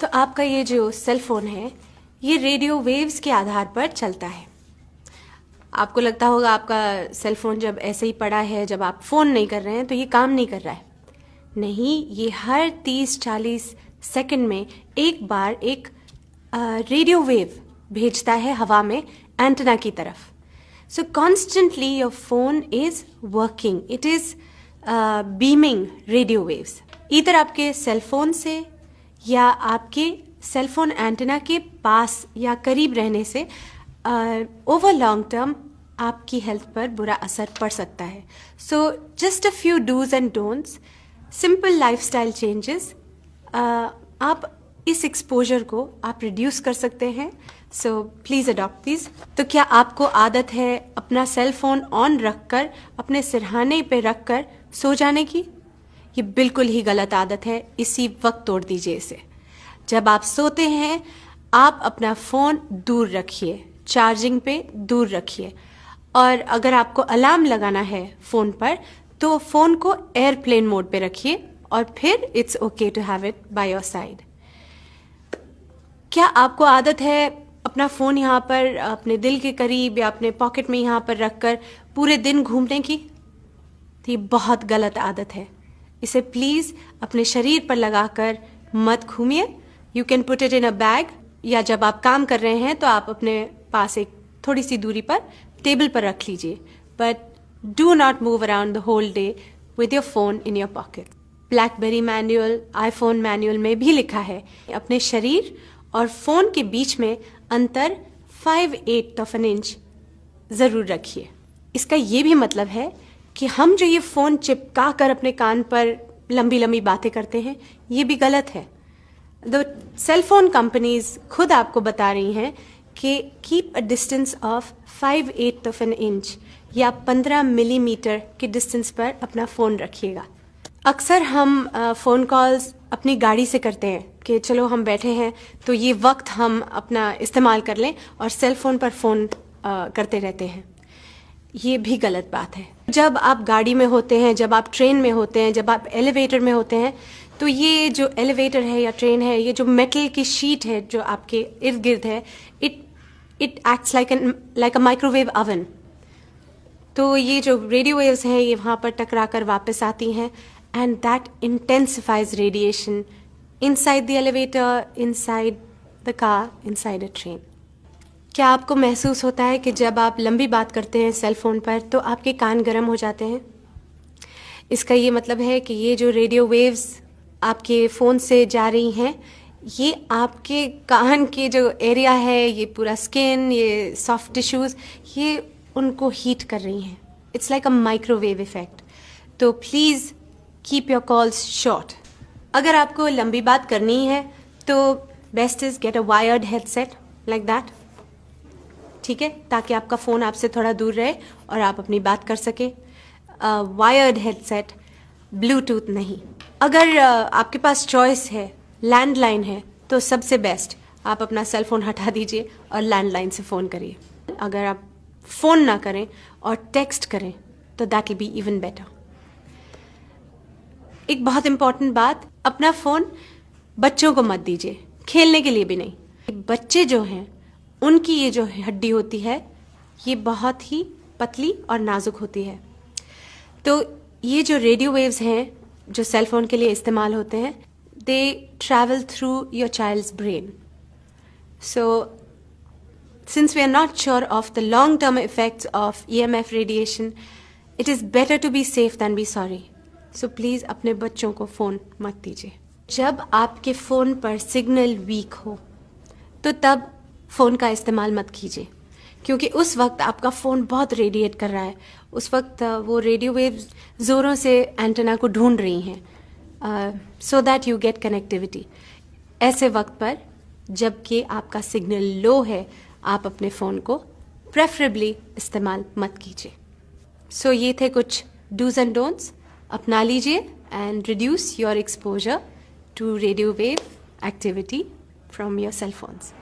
तो आपका ये जो सेल फोन है ये रेडियो वेव्स के आधार पर चलता है। आपको लगता होगा आपका सेल फोन जब ऐसे ही पड़ा है, जब आप फ़ोन नहीं कर रहे हैं तो ये काम नहीं कर रहा है। नहीं, ये हर 30-40 सेकंड में एक बार एक रेडियो वेव भेजता है हवा में एंटेना की तरफ। सो constantly your phone is working, it is beaming radio waves इधर आपके सेल फोन से या आपके सेल फोन एंटेना के पास या करीब रहने से ओवर लॉन्ग टर्म आपकी हेल्थ पर बुरा असर पड़ सकता है। So just a few dos and don'ts, simple lifestyle changes, आप इस एक्सपोजर को आप रिड्यूस कर सकते हैं। So please adopt this. तो क्या आपको आदत है अपना सेल फोन ऑन रखकर अपने सिरहाने पे रखकर सो जाने की? ये बिल्कुल ही गलत आदत है, इसी वक्त तोड़ दीजिए इसे। जब आप सोते हैं आप अपना फ़ोन दूर रखिए, चार्जिंग पे दूर रखिए, और अगर आपको अलार्म लगाना है फ़ोन पर तो फ़ोन को एयरप्लेन मोड पे रखिए और फिर it's okay to have it by your side. क्या आपको आदत है अपना फ़ोन यहाँ पर अपने दिल के करीब या अपने पॉकेट में यहाँ पर रखकर पूरे दिन घूमने की? तो ये बहुत गलत आदत है। इसे प्लीज़ अपने शरीर पर लगाकर मत घूमिए। You can put it in a bag, या जब आप काम कर रहे हैं तो आप अपने पास एक थोड़ी सी दूरी पर टेबल पर रख लीजिए, but do not move around the whole day with your phone in your pocket. BlackBerry manual, iPhone manual में भी लिखा है अपने शरीर और फोन के बीच में अंतर 5/8 इंच ज़रूर रखिए। इसका ये भी मतलब है कि हम जो ये फ़ोन चिपका कर अपने कान पर लंबी लंबी बातें करते हैं, ये भी गलत है। द सेल फोन कंपनीज खुद आपको बता रही हैं कि keep a distance of 5/8 inch या 15 मिलीमीटर के डिस्टेंस पर अपना फ़ोन रखिएगा। अक्सर हम फ़ोन कॉल्स अपनी गाड़ी से करते हैं कि चलो हम बैठे हैं तो ये वक्त हम अपना इस्तेमाल कर लें, और सेल फोन पर फ़ोन करते रहते हैं। ये भी गलत बात है। जब आप गाड़ी में होते हैं, जब आप ट्रेन में होते हैं, जब आप एलिवेटर में होते हैं, तो ये जो एलिवेटर है या ट्रेन है, ये जो मेटल की शीट है जो आपके इर्द गिर्द है, it acts like a microwave oven. तो ये जो रेडियो वेव्स हैं ये वहाँ पर टकरा कर वापस आती हैं, and that intensifies radiation inside the elevator, inside the car, inside a train. क्या आपको महसूस होता है कि जब आप लंबी बात करते हैं सेल फोन पर तो आपके कान गर्म हो जाते हैं? इसका ये मतलब है कि ये जो रेडियो वेव्स आपके फ़ोन से जा रही हैं, ये आपके कान के जो एरिया है, ये पूरा स्किन, ये सॉफ्ट टिश्यूज़, ये उनको हीट कर रही हैं। It's like a microwave effect. तो please keep your calls short. अगर आपको लंबी बात करनी है तो best is get a wired headset like that, ठीक है, ताकि आपका फ़ोन आपसे थोड़ा दूर रहे और आप अपनी बात कर सकें। वायर्ड हेडसेट, ब्लूटूथ नहीं। अगर आपके पास चॉइस है, लैंडलाइन है, तो सबसे बेस्ट आप अपना सेल फोन हटा दीजिए और लैंडलाइन से फ़ोन करिए। अगर आप फ़ोन ना करें और टेक्स्ट करें तो that will be even better. एक बहुत इम्पॉर्टेंट बात, अपना फ़ोन बच्चों को मत दीजिए, खेलने के लिए भी नहीं। बच्चे जो हैं उनकी ये जो हड्डी होती है ये बहुत ही पतली और नाजुक होती है। तो ये जो रेडियो वेव्स हैं जो सेल फोन के लिए इस्तेमाल होते हैं, they travel through your child's brain. So since we are not sure of the long term effects of EMF radiation, it is better to be safe than be sorry. So please अपने बच्चों को phone मत दीजिए। जब आपके phone पर signal weak हो तो तब फ़ोन का इस्तेमाल मत कीजिए, क्योंकि उस वक्त आपका फ़ोन बहुत रेडिएट कर रहा है। उस वक्त वो रेडियो वेव्स ज़ोरों से एंटेना को ढूंढ रही हैं so that you get connectivity. ऐसे वक्त पर जबकि आपका सिग्नल लो है, आप अपने फ़ोन को प्रेफरेबली इस्तेमाल मत कीजिए। सो ये थे कुछ डूज एंड डोंट्स, अपना लीजिए and reduce your exposure to radio wave activity from your cell phones.